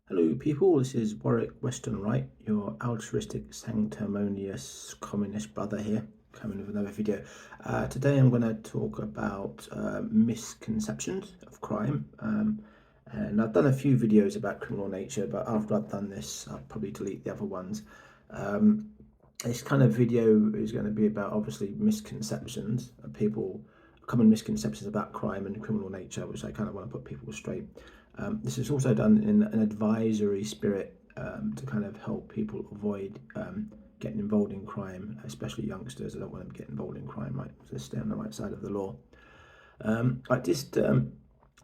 Hello, people. This is Warwick Western Wright, your altruistic, sanctimonious communist brother here, coming with another video. Today, I'm going to talk about misconceptions of crime. And I've done a few videos about criminal nature, but after I've done this, I'll probably delete the other ones. Um, this kind of video is going to be about obviously misconceptions of people, common misconceptions about crime and criminal nature, which I kind of want to put people straight. This is also done in an advisory spirit to kind of help people avoid getting involved in crime, especially youngsters. I don't want them to get involved in crime, right? So stay on the right side of the law.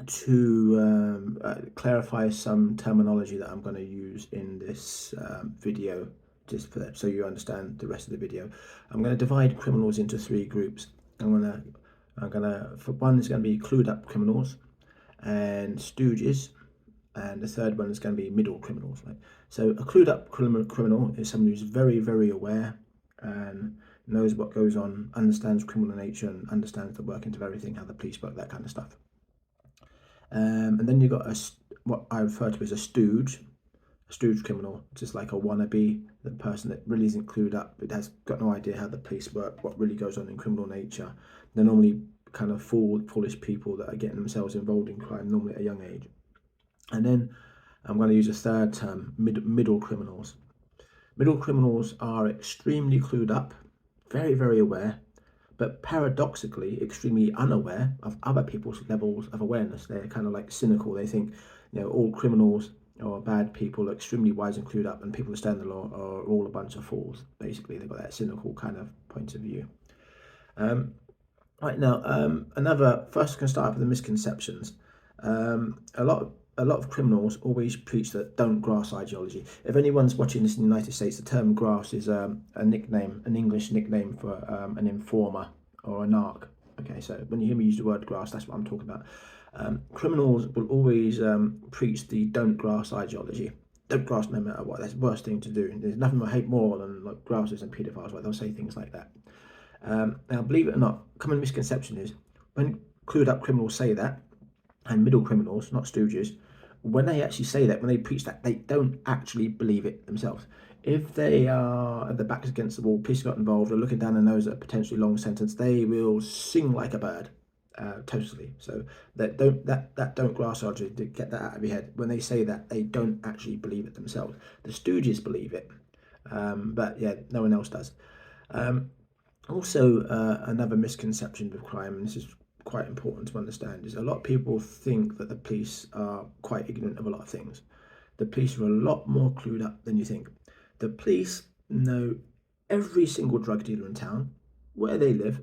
To clarify some terminology that I'm going to use in this video, just for that, so you understand the rest of the video. I'm going to divide criminals into three groups. For one is going to be clued up criminals and stooges, and the third one is going to be middle criminals. Right? So a clued up criminal is someone who's very, very aware and knows what goes on, understands criminal nature, and understands the workings of everything, how the police work, that kind of stuff. And then you've got what I refer to as a stooge criminal, just like a wannabe, the person that really isn't clued up, but has got no idea how the police work, what really goes on in criminal nature. They're normally kind of foolish people that are getting themselves involved in crime, normally at a young age. And then I'm going to use a third term, middle criminals. Middle criminals are extremely clued up, very, very aware, but paradoxically extremely unaware of other people's levels of awareness. They're kind of like cynical. They think, all criminals or bad people are extremely wise and clued up, and people who stand the law are all a bunch of fools. Basically, they've got that cynical kind of point of view. Right now, first, I can start with the misconceptions. A lot of criminals always preach that don't grass ideology. If anyone's watching this in the United States, the term grass is a nickname, an English nickname for an informer or a narc. Okay, so when you hear me use the word grass, that's what I'm talking about. Criminals will always preach the don't grass ideology. Don't grass no matter what. That's the worst thing to do. There's nothing I hate more than like grassers and paedophiles. Right? They'll say things like that. Now, believe it or not, common misconception is when clued up criminals say that, and middle criminals, not stooges, when they actually say that, when they preach that, they don't actually believe it themselves. If they are at the backs against the wall, police got involved, or looking down their nose at a potentially long sentence, they will sing like a bird, totally. So that don't grass logic, get that out of your head. When they say that, they don't actually believe it themselves. The stooges believe it, but yeah, no one else does. Also, another misconception with crime, and this is quite important to understand, is a lot of people think that the police are quite ignorant of a lot of things. The police are a lot more clued up than you think. The police know every single drug dealer in town, where they live,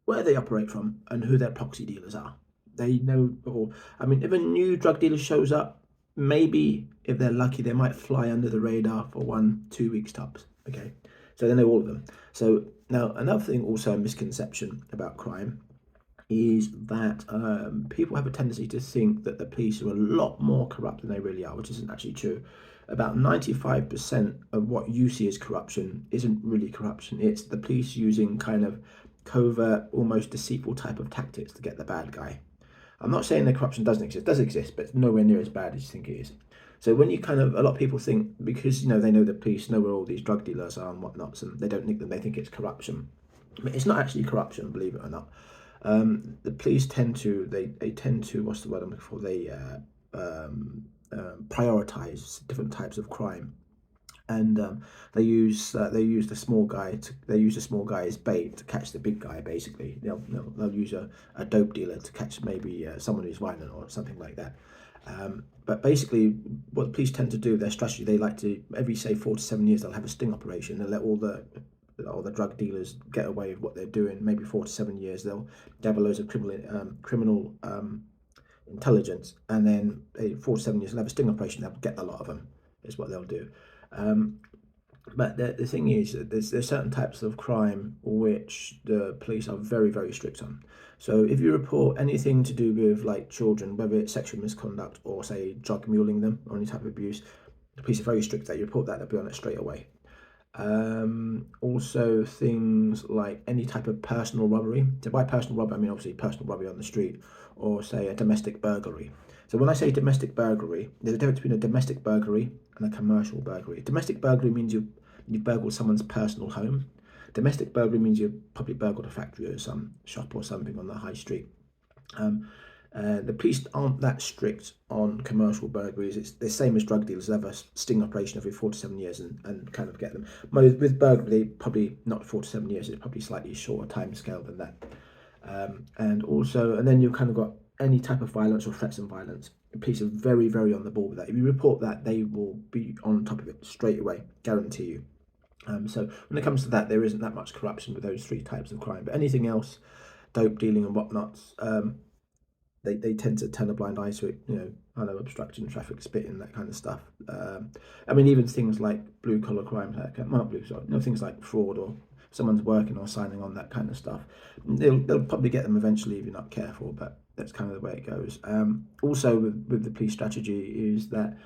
where they operate from, and who their proxy dealers are. They know all. I mean, if a new drug dealer shows up, maybe if they're lucky, they might fly under the radar for 1-2 weeks tops. Okay, so they know all of them. So now another thing, also a misconception about crime, is that people have a tendency to think that the police are a lot more corrupt than they really are, which isn't actually true. About 95% of what you see as corruption isn't really corruption. It's the police using kind of covert, almost deceitful type of tactics to get the bad guy. I'm not saying that corruption doesn't exist. It does exist, but it's nowhere near as bad as you think it is. So when you kind of, a lot of people think, because they know the police know where all these drug dealers are and whatnot, and they don't nick them, they think it's corruption. But it's not actually corruption, believe it or not. The police tend to, they tend to, what's the word I'm looking for? They prioritize different types of crime, and they use the small guy as bait to catch the big guy. Basically, they'll use a dope dealer to catch maybe someone who's violent or something like that. But basically, what the police tend to do, their strategy, they like to, every say 4 to 7 years, they'll have a sting operation. They'll let all the drug dealers get away with what they're doing. Maybe 4 to 7 years, they'll gather loads of criminal intelligence, and then 4 to 7 years, they'll have a sting operation. They'll get a lot of them. Is what they'll do. But the thing is that there's certain types of crime which the police are very, very strict on. So if you report anything to do with like children, whether it's sexual misconduct or say drug muling them or any type of abuse, the police are very strict that you report that, they'll be on it straight away. Also things like any type of personal robbery. So by personal robbery, I mean obviously personal robbery on the street, or say a domestic burglary. So when I say domestic burglary, there's a difference between a domestic burglary and a commercial burglary. Domestic burglary means you burgled someone's personal home. Domestic burglary means you probably burgled a factory or some shop or something on the high street. Um, the police aren't that strict on commercial burglaries. It's the same as drug dealers. They have a sting operation every 4 to 7 years and kind of get them. With burglary, probably not 4 to 7 years. It's probably slightly shorter time scale than that. And then you've kind of got any type of violence or threats and violence. The police are very, very on the ball with that. If you report that, they will be on top of it straight away, guarantee you. So when it comes to that, there isn't that much corruption with those three types of crime. But anything else, dope dealing and whatnot, they tend to turn a blind eye to it. I know, obstruction, traffic, spitting, that kind of stuff. I mean, even things like blue collar crime, not blue, sorry, things like fraud or someone's working or signing on, that kind of stuff. They'll probably get them eventually if you're not careful, but that's kind of the way it goes. Also, with the police strategy is that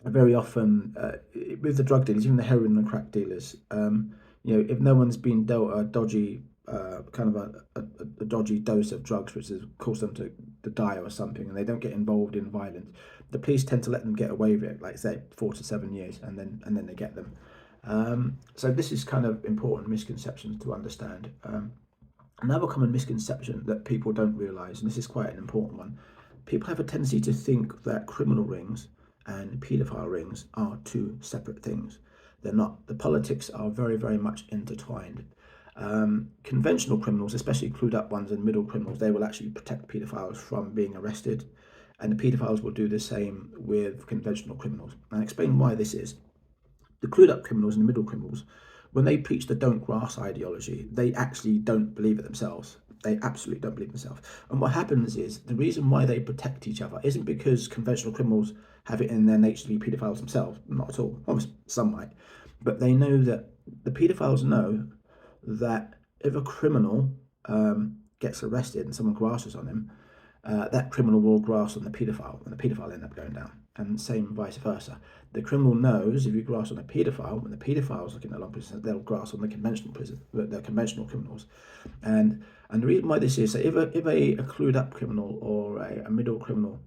very often with the drug dealers, even the heroin and crack dealers, if no one's been dealt a dodgy kind of a dodgy dose of drugs which has caused them to die or something, and they don't get involved in violence, the police tend to let them get away with it, like say 4 to 7 years, and then they get them. So this is kind of important misconceptions to understand. Another common misconception that people don't realise, and this is quite an important one, people have a tendency to think that criminal rings and paedophile rings are two separate things. They're not. The politics are very, very much intertwined. Conventional criminals, especially clued up ones and middle criminals, they will actually protect paedophiles from being arrested, and the paedophiles will do the same with conventional criminals. And I'll explain why this is. The clued up criminals and the middle criminals, when they preach the don't grass ideology, they actually don't believe it themselves. They absolutely don't believe themselves. And what happens is the reason why they protect each other isn't because conventional criminals have it in their nature to be paedophiles themselves. Not at all. Obviously, some might. But they know that the paedophiles know that if a criminal gets arrested and someone grasses on him, that criminal will grass on the paedophile, and the paedophile end up going down. And same vice versa. The criminal knows if you grass on a paedophile, when the paedophile is looking at a long prison, they'll grass on the conventional criminals. And the reason why this is, so if a clued up criminal or a middle criminal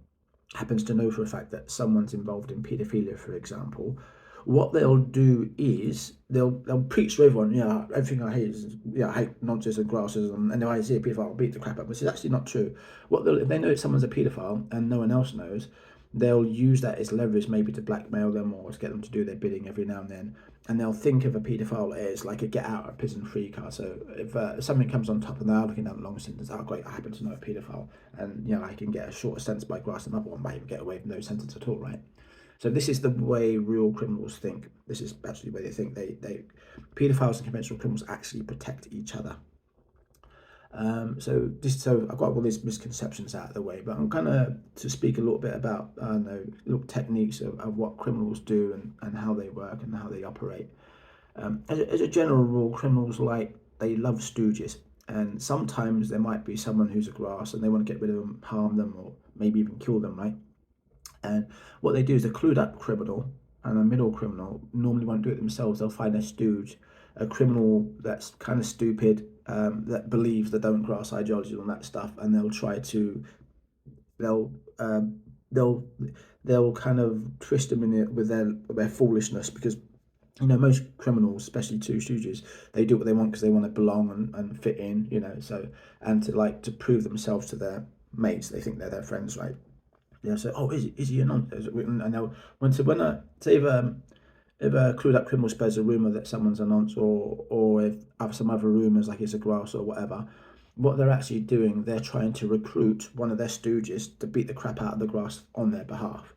happens to know for a fact that someone's involved in paedophilia, for example, what they'll do is they'll preach to everyone, everything I hate is, I hate nonsense and grasses, and if I see a paedophile, I'll beat the crap out. Which is actually not true. If they know that someone's a paedophile and no one else knows, they'll use that as leverage, maybe to blackmail them or to get them to do their bidding every now and then. And they'll think of a paedophile as like a get out of prison free card. So if something comes on top and they're looking at a long sentence, oh great, I happen to know a paedophile, and I can get a shorter sentence by grassing another one, might even get away with no sentence at all, right? So this is the way real criminals think. This is actually the way they think. They paedophiles and conventional criminals actually protect each other. So I've got all these misconceptions out of the way, but I'm gonna to speak a little bit about little techniques of what criminals do and how they work and how they operate. As a general rule, criminals they love stooges, and sometimes there might be someone who's a grass and they want to get rid of them, harm them, or maybe even kill them, right? And what they do is a clued up criminal and a middle criminal normally won't do it themselves. They'll find a stooge, a criminal that's kind of stupid, that believes the don't grass ideology and all that stuff, and they'll kind of twist them in it with their foolishness, because most criminals, especially two stooges, they do what they want because they want to belong and fit in, so, and to prove themselves to their mates. They think they're their friends, right? So is he a nonce? And they'll if a clued up criminal spreads a rumor that someone's a nonce, or if some other rumors like it's a grass or whatever, what they're actually doing, they're trying to recruit one of their stooges to beat the crap out of the grass on their behalf.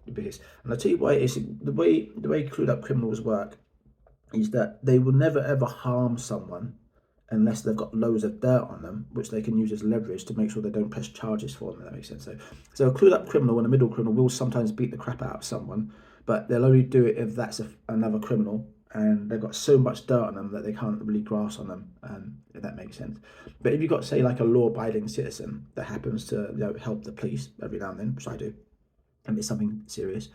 And I'll tell you why it's the way clued up criminals work is that they will never ever harm someone unless they've got loads of dirt on them, which they can use as leverage to make sure they don't press charges for them, if that makes sense. So a clued up criminal and a middle criminal will sometimes beat the crap out of someone, but they'll only do it if that's another criminal and they've got so much dirt on them that they can't really grass on them, if that makes sense. But if you've got, say, like a law-abiding citizen that happens to help the police every now and then, which I do, and it's something serious,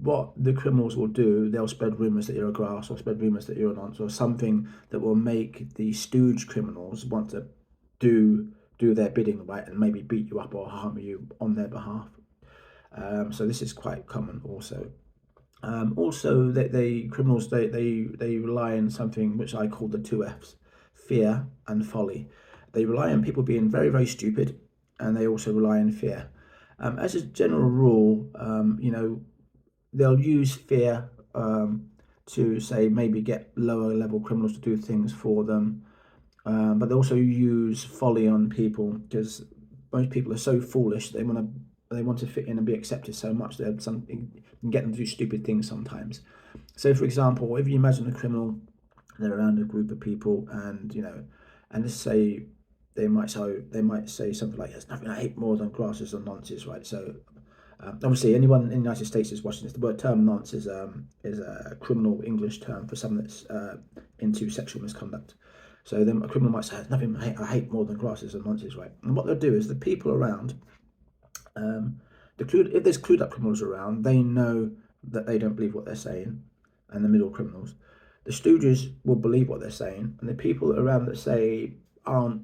what the criminals will do, they'll spread rumours that you're a grass, or spread rumours that you're a nonce, or something that will make the stooge criminals want to do do their bidding, right, and maybe beat you up or harm you on their behalf. So this is quite common also. Also, they criminals they rely on something which I call the two Fs: fear and folly. They rely on people being very very stupid, and they also rely on fear. As a general rule, they'll use fear to say maybe get lower level criminals to do things for them, but they also use folly on people because most people are so foolish they want to fit in and be accepted so much that something can get them to do stupid things sometimes. So, for example, if you imagine a criminal, they're around a group of people, and and let's say they might say something like, "There's nothing I hate more than grasses and nonces," right? So, obviously, anyone in the United States is watching this. The word term nonce is a criminal English term for someone that's into sexual misconduct. So then a criminal might say, "There's nothing I hate more than grasses and nonces," right? And what they'll do is the people around, if there's clued up criminals around, they know that they don't believe what they're saying, and the middle criminals, the stooges will believe what they're saying, and the people around that say aren't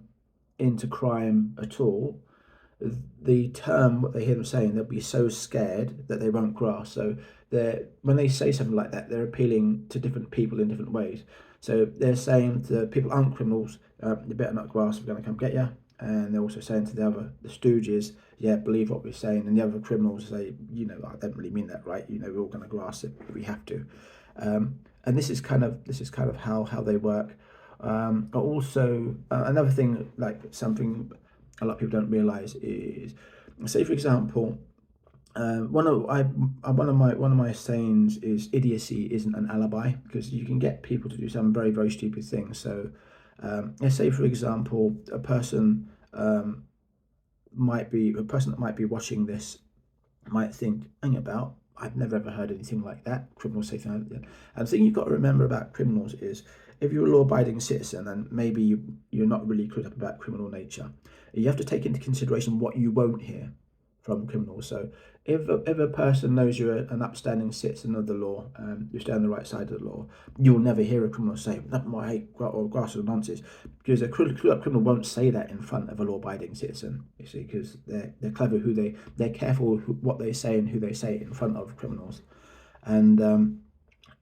into crime at all, the term what they hear them saying, they'll be so scared that they won't grasp. So when they say something like that, they're appealing to different people in different ways. So they're saying to people aren't criminals, you better not grasp, we're going to come get you. And they're also saying to the stooges, yeah, believe what we're saying. And the other criminals say, I don't really mean that, right? We're all going to grasp it if we have to. And this is kind of how they work. But also another thing, like something a lot of people don't realize is, say for example, one of my sayings is idiocy isn't an alibi, because you can get people to do some very very stupid things. So let's say for example a person that might be watching this might think, hang about, I've never ever heard anything like that. Criminals say things like that. And the thing you've got to remember about criminals is, if you're a law-abiding citizen and maybe you're not really clued up about criminal nature, you have to take into consideration what you won't hear from criminals. So if a person knows you're an upstanding citizen of the law, you stay on the right side of the law, you'll never hear a criminal say, "Nothing more I hate or grass or nonsense," because a clued up criminal won't say that in front of a law-abiding citizen. You see, because they're clever. They're careful what they say and who they say it in front of criminals, and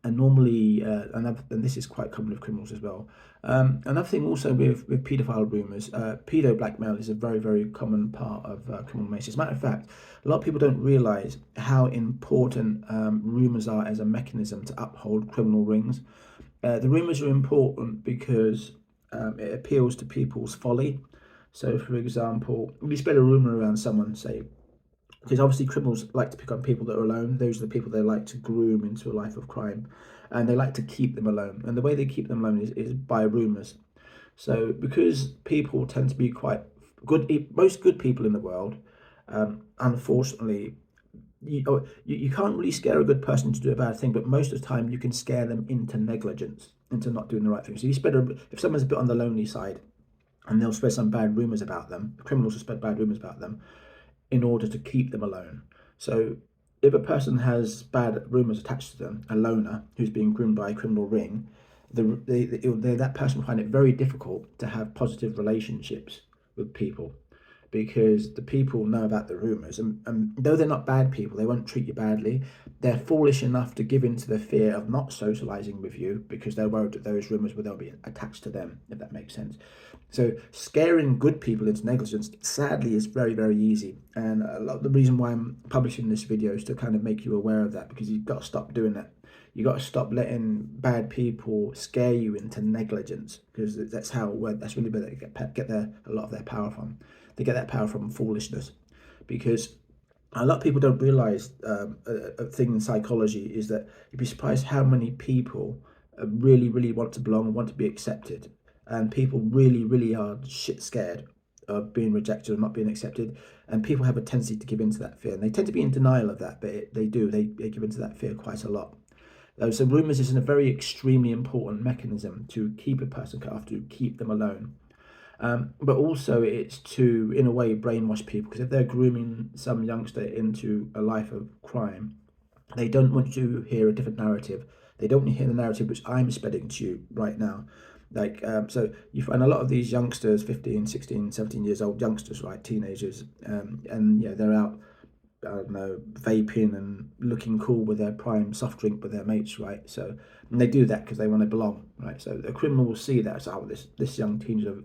normally, and this is quite common with criminals as well. Another thing also with paedophile rumours, pedo blackmail is a very, very common part of criminal mace. As a matter of fact, a lot of people don't realise how important rumours are as a mechanism to uphold criminal rings. The rumours are important because it appeals to people's folly. So, for example, if you spread a rumour around someone, say, because obviously criminals like to pick on people that are alone. Those are the people they like to groom into a life of crime, and they like to keep them alone. And the way they keep them alone is by rumours. So because people tend to be quite good, most good people in the world, unfortunately, you can't really scare a good person to do a bad thing, but most of the time you can scare them into negligence, into not doing the right thing. So if someone's a bit on the lonely side, and they'll spread some bad rumours about them, criminals will spread bad rumours about them in order to keep them alone. So if a person has bad rumours attached to them, a loner who's being groomed by a criminal ring, that person will find it very difficult to have positive relationships with people, because the people know about the rumours, and though they're not bad people, they won't treat you badly. They're foolish enough to give in to the fear of not socialising with you because they're worried that those rumours will be attached to them, if that makes sense. So scaring good people into negligence, sadly, is very, very easy. And a lot of the reason why I'm publishing this video is to kind of make you aware of that, because you've got to stop doing that. You've got to stop letting bad people scare you into negligence, because that's really where they get a lot of their power from. They get that power from foolishness, because a lot of people don't realize a thing in psychology is that you'd be surprised how many people really, really want to belong, want to be accepted, and people really, really are shit scared of being rejected or not being accepted, and people have a tendency to give into that fear, and they tend to be in denial of that, but they give into that fear quite a lot. So rumours is a very extremely important mechanism to keep a person cut off, to keep them alone. But also it's to, in a way, brainwash people, because if they're grooming some youngster into a life of crime, they don't want to hear a different narrative. They don't want to hear the narrative which I'm spreading to you right now. So you find a lot of these youngsters, 15, 16, 17 years old youngsters, right, teenagers, and yeah, they're out, I don't know, vaping and looking cool with their prime soft drink with their mates, right? So, and they do that because they want to belong, right? So the criminal will see that, so, oh, this young teenager,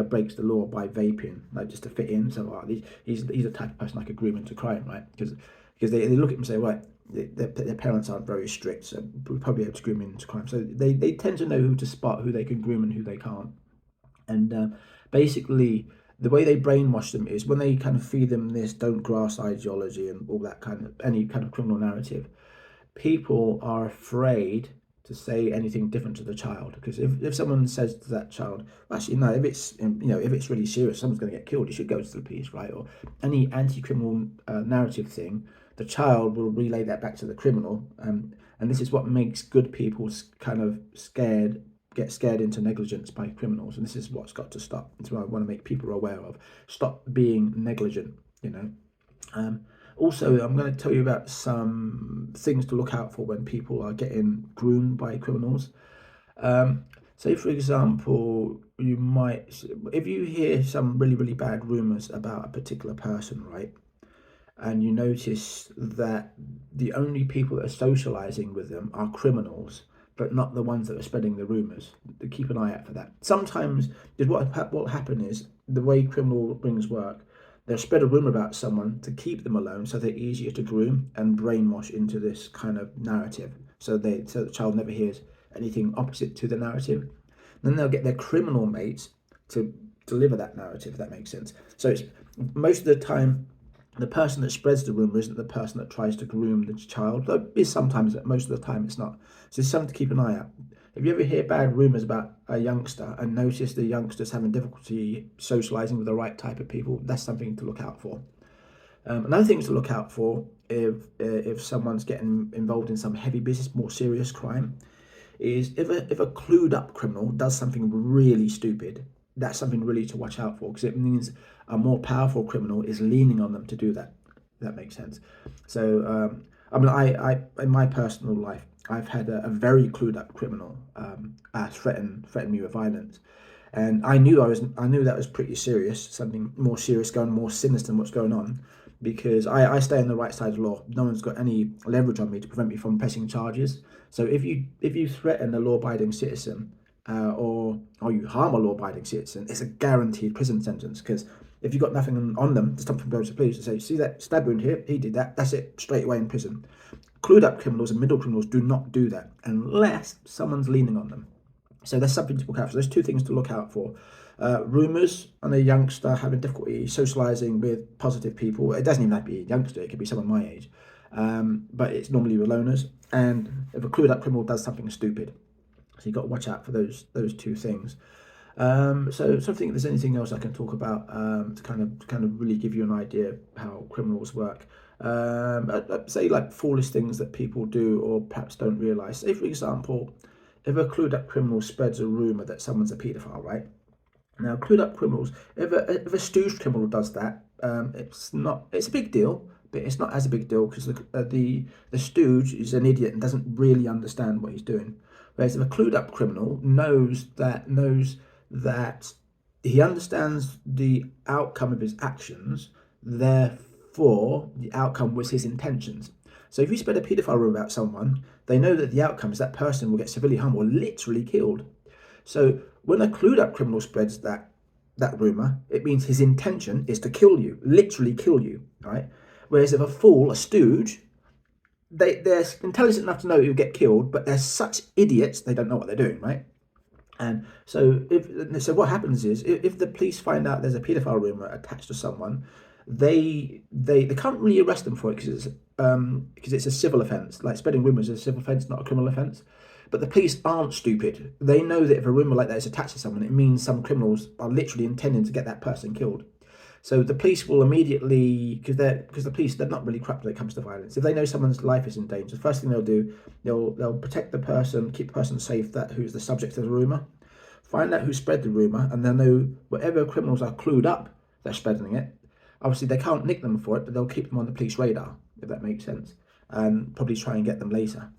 breaks the law by vaping, like just to fit in. So, oh, he's the type of person I could groom into crime, right? Because they look at him and say, right, their parents aren't very strict, so we'll probably able to groom into crime. So they tend to know who to spot, who they can groom and who they can't. And basically, the way they brainwash them is when they kind of feed them this don't grass ideology and all that kind of any kind of criminal narrative, people are afraid to say anything different to the child, because if someone says to that child, well, actually no, if it's if it's really serious, someone's going to get killed, you should go to the police, right? Or any anti-criminal narrative thing, the child will relay that back to the criminal, and this is what makes good people kind of get scared into negligence by criminals, and this is what's got to stop. That's what I want to make people aware of. Stop being negligent, um, Also, I'm going to tell you about some things to look out for when people are getting groomed by criminals. Say, for example, if you hear some really, really bad rumors about a particular person, right? And you notice that the only people that are socializing with them are criminals, but not the ones that are spreading the rumors. Keep an eye out for that. Sometimes, what will happen is the way criminal rings work. They'll spread a rumor about someone to keep them alone, so they're easier to groom and brainwash into this kind of narrative. So the child never hears anything opposite to the narrative. Then they'll get their criminal mates to deliver that narrative. If that makes sense. So it's most of the time the person that spreads the rumor isn't the person that tries to groom the child. Though it is sometimes, but most of the time it's not. So it's something to keep an eye out. If you ever hear bad rumors about a youngster and notice the youngster's having difficulty socializing with the right type of people, that's something to look out for. Another thing to look out for if someone's getting involved in some heavy business, more serious crime, is if a clued up criminal does something really stupid. That's something really to watch out for, because it means a more powerful criminal is leaning on them to do that. If that makes sense. So I in my personal life, I've had a very clued up criminal threaten me with violence, and I knew that was pretty serious, something more serious going, more sinister than what's going on, because I stay on the right side of the law. No one's got any leverage on me to prevent me from pressing charges. So if you threaten a law-abiding citizen, or you harm a law-abiding citizen, it's a guaranteed prison sentence. Because if you've got nothing on them to stop them going to the police and say, see that stab wound here, he did that, that's it, straight away in prison. Clued up criminals and middle criminals do not do that unless someone's leaning on them. So there's something to look out for. There's two things to look out for. Rumours on a youngster having difficulty socialising with positive people. It doesn't even have to be a youngster, it could be someone my age. But it's normally with loners. And if a clued up criminal does something stupid. So you've got to watch out for those two things. So I think if there's anything else I can talk about to kind of really give you an idea of how criminals work. I'd say like foolish things that people do or perhaps don't realise. Say, for example, if a clued up criminal spreads a rumour that someone's a paedophile, right? Now, clued up criminals, if a stooge criminal does that, it's a big deal, but it's not as a big deal because the stooge is an idiot and doesn't really understand what he's doing. Whereas if a clued up criminal knows that he understands the outcome of his actions, therefore the outcome was his intentions. So if you spread a paedophile rumour about someone, they know that the outcome is that person will get severely harmed or literally killed. So when a clued up criminal spreads that rumour, it means his intention is to kill you, literally kill you, right? Whereas if a fool, a stooge, they're intelligent enough to know you'll get killed, but they're such idiots, they don't know what they're doing, right? And so what happens is if the police find out there's a paedophile rumour attached to someone, they can't really arrest them for it because it's a civil offence. Like spreading rumours is a civil offence, not a criminal offence. But the police aren't stupid. They know that if a rumour like that is attached to someone, it means some criminals are literally intending to get that person killed. So the police will immediately, because the police, they're not really corrupt when it comes to violence. If they know someone's life is in danger, the first thing they'll do, they'll protect the person, keep the person safe, who's the subject of the rumour, find out who spread the rumour, and they'll know whatever criminals are clued up they're spreading it. Obviously, they can't nick them for it, but they'll keep them on the police radar, if that makes sense, and probably try and get them later.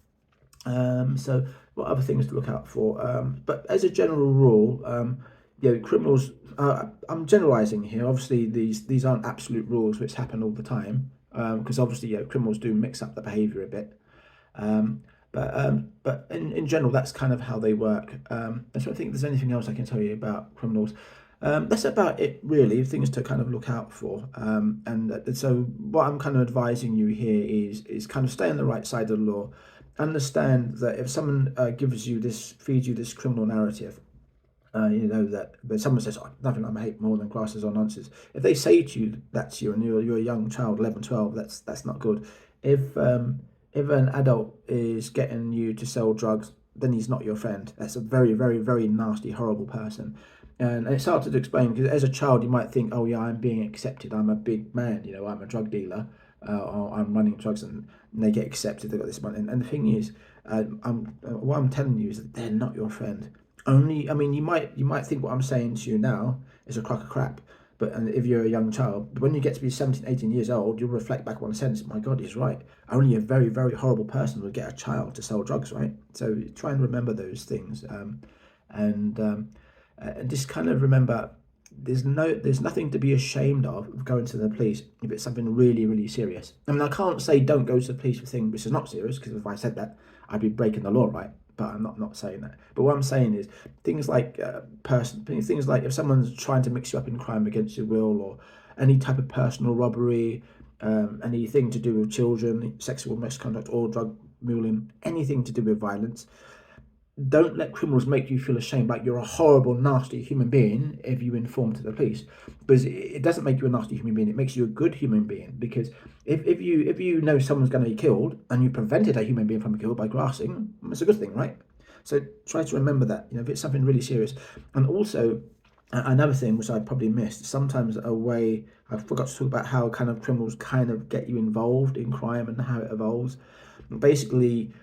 So what other things to look out for? But as a general rule, criminals. I'm generalising here. Obviously, these aren't absolute rules which happen all the time, because obviously, criminals do mix up the behaviour a bit. Um, but in general, that's kind of how they work. I don't think there's anything else I can tell you about criminals. That's about it, really. Things to kind of look out for. So, what I'm kind of advising you here is kind of stay on the right side of the law. Understand that if someone feeds you this criminal narrative, that when someone says, oh, nothing I hate more than grasses or nonsense. If they say to you that to you and you're a young child, 11, 12, that's not good. If an adult is getting you to sell drugs, then he's not your friend. That's a very, very, very nasty, horrible person. And it's hard to explain because as a child, you might think, oh, yeah, I'm being accepted. I'm a big man, I'm a drug dealer, or I'm running drugs, and they get accepted. They've got this money. And the thing is, what I'm telling you is that they're not your friend. Only, I mean, you might think what I'm saying to you now is a crock of crap, but and if you're a young child, but when you get to be 17, 18 years old, you'll reflect back on a sense, my God, he's right. Only a very, very horrible person would get a child to sell drugs, right? So try and remember those things, and just kind of remember there's nothing to be ashamed of going to the police if it's something really, really serious. I mean, I can't say don't go to the police for things which is not serious, because if I said that, I'd be breaking the law, right? But I'm not saying that. But what I'm saying is things like things like if someone's trying to mix you up in crime against your will, or any type of personal robbery, anything to do with children, sexual misconduct, or drug muling, anything to do with violence. Don't let criminals make you feel ashamed like you're a horrible, nasty human being if you inform to the police, because it doesn't make you a nasty human being. It makes you a good human being, because if you know someone's going to be killed and you prevented a human being from being killed by grassing, it's a good thing, right? So try to remember that, if it's something really serious. And also, another thing which I probably missed, sometimes a way I forgot to talk about how kind of criminals kind of get you involved in crime and how it evolves. Basically,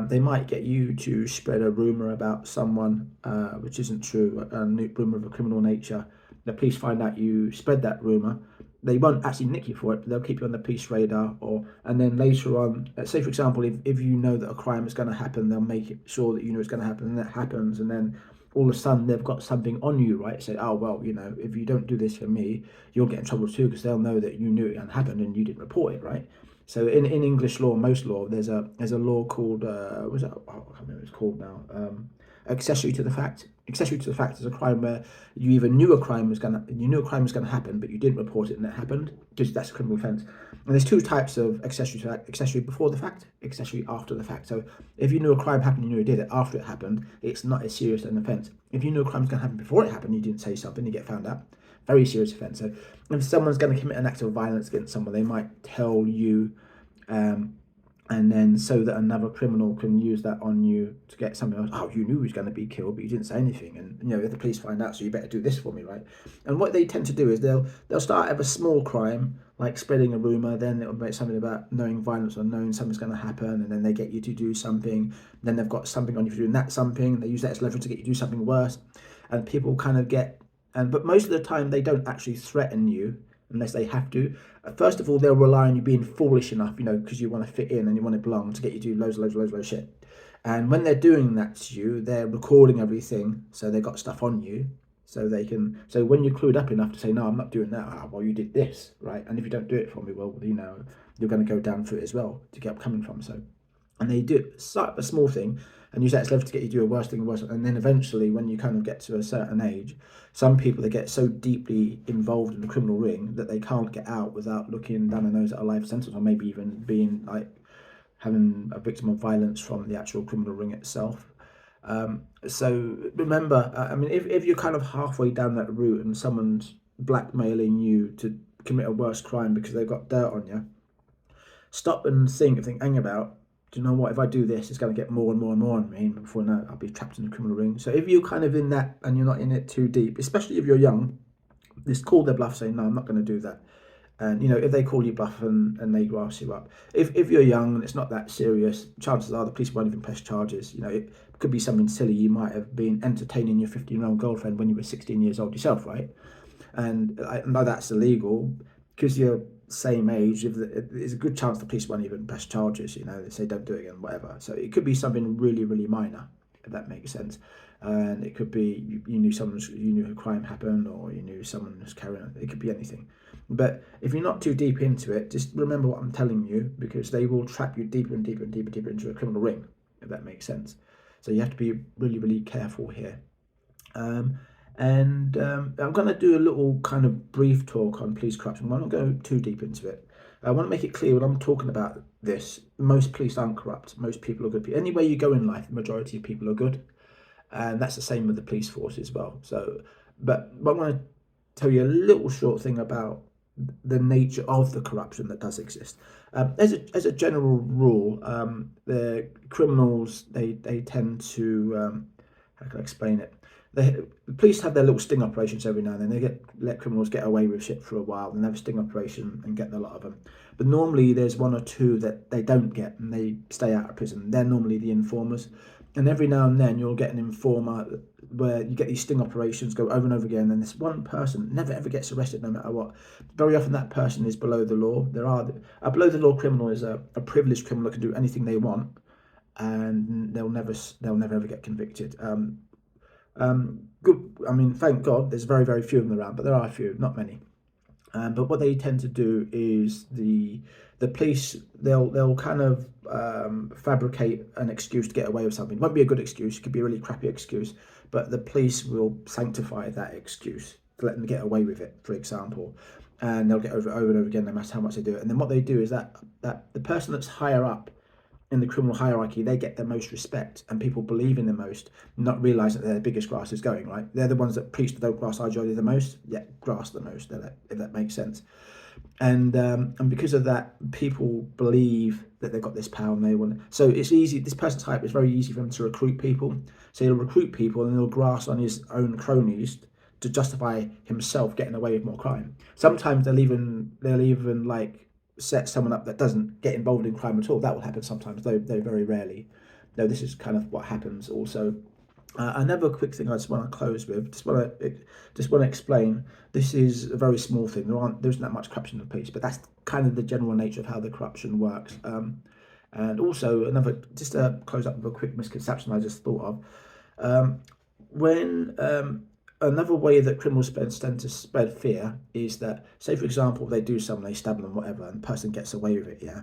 they might get you to spread a rumor about someone which isn't true, a rumor of a criminal nature. The police find out you spread that rumor. They won't actually nick you for it, but they'll keep you on the police radar. And then later on, say for example, if you know that a crime is going to happen, they'll make it sure that you know it's going to happen, and that happens, and then all of a sudden they've got something on you, right? Say, oh well, if you don't do this for me, you'll get in trouble too, because they'll know that you knew it happened and you didn't report it, right? So in English law, most law, there's a law called what was that? Oh, I can't remember what it's called now. Accessory to the fact. Accessory to the fact is a crime where you either knew a crime was gonna happen, but you didn't report it and it happened, because that's a criminal offence. And there's two types of accessory to that: accessory before the fact, accessory after the fact. So if you knew a crime happened, you knew you did it after it happened, it's not as serious an offence. If you knew a crime was gonna happen before it happened, you didn't say something, you get found out. Very serious offence. So if someone's going to commit an act of violence against someone, they might tell you, um, and then so that another criminal can use that on you to get something else. Oh, you knew he was going to be killed, but you didn't say anything, and if the police find out, so you better do this for me, right? And what they tend to do is they'll start at a small crime, like spreading a rumor. Then it'll make something about knowing violence or knowing something's going to happen, and then they get you to do something. Then they've got something on you for doing that something, and they use that as leverage to get you to do something worse. And people kind of get but most of the time they don't actually threaten you unless they have to. First of all, they'll rely on you being foolish enough, because you want to fit in and you want to belong, to get you to do loads of shit. And when they're doing that to you, they're recording everything, so they got stuff on you, so they can. So when you're clued up enough to say, no, I'm not doing that. Well, you did this, right? And if you don't do it for me, well, you're going to go down through it as well to get up coming from. So, and they do start a small thing and use that as leverage to get you to do a worse thing and worse. And then eventually, when you kind of get to a certain age, some people, they get so deeply involved in the criminal ring that they can't get out without looking down their nose at a life sentence, or maybe even being like having a victim of violence from the actual criminal ring itself. So remember, I mean, if you're kind of halfway down that route and someone's blackmailing you to commit a worse crime because they've got dirt on you, stop and think, hang about, do you know what, if I do this, it's going to get more and more and more on me, and before I know it, I'll be trapped in the criminal ring. So if you're kind of in that and you're not in it too deep, especially if you're young, just call their bluff, saying, no, I'm not going to do that. And if they call you bluff and they grass you up, if you're young and it's not that serious, chances are the police won't even press charges. It could be something silly. You might have been entertaining your 15-year-old girlfriend when you were 16 years old yourself, right? And I know that's illegal because you're same age, there's a good chance the police won't even press charges. They say don't do it again, whatever. So it could be something really, really minor, if that makes sense. And it could be you knew a crime happened, or you knew someone was carrying on. It could be anything. But if you're not too deep into it, just remember what I'm telling you, because they will trap you deeper and deeper and deeper and deeper into a criminal ring, if that makes sense. So you have to be really, really careful here. I'm going to do a little kind of brief talk on police corruption. I won't go too deep into it. I want to make it clear when I'm talking about this, most police aren't corrupt. Most people are good people. Anywhere you go in life, the majority of people are good. And that's the same with the police force as well. But I want to tell you a little short thing about the nature of the corruption that does exist. As a general rule, the criminals, they tend to, how can I explain it? The police have their little sting operations every now and then. They let criminals get away with shit for a while, and have a sting operation and get a lot of them. But normally there's one or two that they don't get, and they stay out of prison. They're normally the informers. And every now and then you'll get an informer where you get these sting operations go over and over again, and this one person never ever gets arrested no matter what. Very often that person is below the law. A below the law criminal is a privileged criminal that can do anything they want, and they'll never ever get convicted. Good. I mean, thank God there's very, very few of them around, but there are a few, not many. But what they tend to do is the police, they'll kind of fabricate an excuse to get away with something. It won't be a good excuse. It could be a really crappy excuse, but the police will sanctify that excuse to let them get away with it, for example. And they'll get over and over again, no matter how much they do it. And then what they do is that the person that's higher up in the criminal hierarchy, they get the most respect, and people believe in the most, not realising that they're the biggest grass is going, right? They're the ones that preach the don't grass ideology the most, yet grass the most, if that makes sense. And because of that, people believe that they've got this power, and they want. So it's easy. This person's type is very easy for him to recruit people. So he'll recruit people, and he'll grass on his own cronies to justify himself getting away with more crime. Sometimes they'll even like set someone up that doesn't get involved in crime at all. That will happen sometimes, though very rarely. No, this is kind of what happens also. Another quick thing I just want to close with, just want to explain. This is a very small thing. There isn't that much corruption in the police, but that's kind of the general nature of how the corruption works. And also just to close up with a quick misconception I just thought of. Another way that criminals tend to spread fear is that, say for example, they do something, they stab them, whatever, and the person gets away with it, yeah,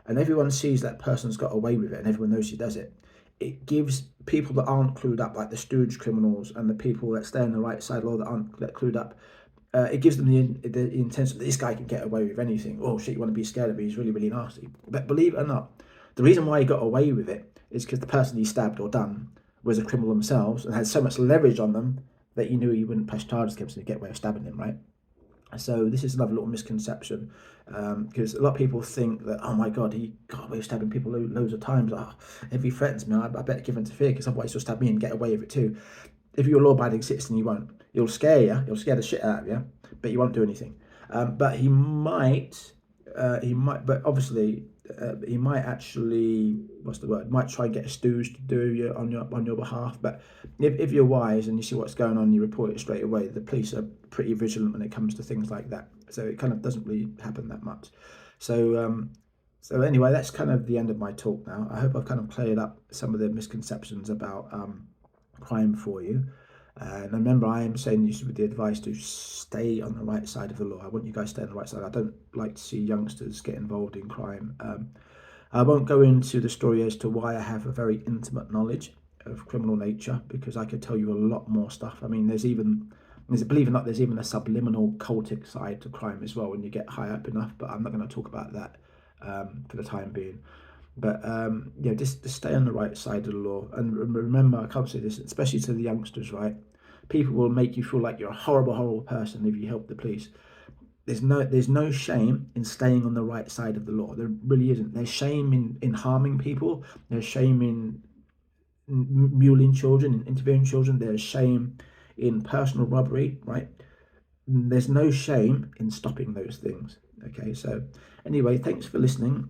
and everyone sees that person's got away with it, and everyone knows he does it. It gives people that aren't clued up, like the stooge criminals and the people that stay on the right side of the law that aren't clued up, it gives them the intention that this guy can get away with anything. Oh shit, you want to be scared of him? He's really, really nasty. But believe it or not, the reason why he got away with it is because the person he stabbed or done was a criminal themselves and had so much leverage on them that you knew you wouldn't press charges against him to get away with stabbing him, right? So this is another little misconception, because a lot of people think that, oh my God, he got away with stabbing people loads of times. Oh, if he threatens me, I better give him to fear, because otherwise he'll stab me and get away with it too. If you're a law-abiding citizen, you won't. He'll scare you. He'll scare the shit out of you, but you won't do anything. But he might, but obviously, he might actually, might try and get a stooge to do you on your behalf. But if you're wise and you see what's going on, you report it straight away. The police are pretty vigilant when it comes to things like that. So it kind of doesn't really happen that much. So anyway, that's kind of the end of my talk now. I hope I've kind of cleared up some of the misconceptions about crime for you. And remember, I am saying this with the advice to stay on the right side of the law. I want you guys to stay on the right side. I don't like to see youngsters get involved in crime. I won't go into the story as to why I have a very intimate knowledge of criminal nature, because I could tell you a lot more stuff. I mean, believe it or not, there's even a subliminal cultic side to crime as well when you get high up enough, but I'm not going to talk about that for the time being. But just stay on the right side of the law. And remember, I can't say this, especially to the youngsters, right? People will make you feel like you're a horrible, horrible person if you help the police. There's no shame in staying on the right side of the law. There really isn't. There's shame in harming people. There's shame in muling children, in interviewing children. There's shame in personal robbery, right? There's no shame in stopping those things. Okay, so anyway, thanks for listening.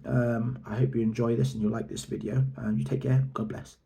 I hope you enjoy this and you like this video. You take care. God bless.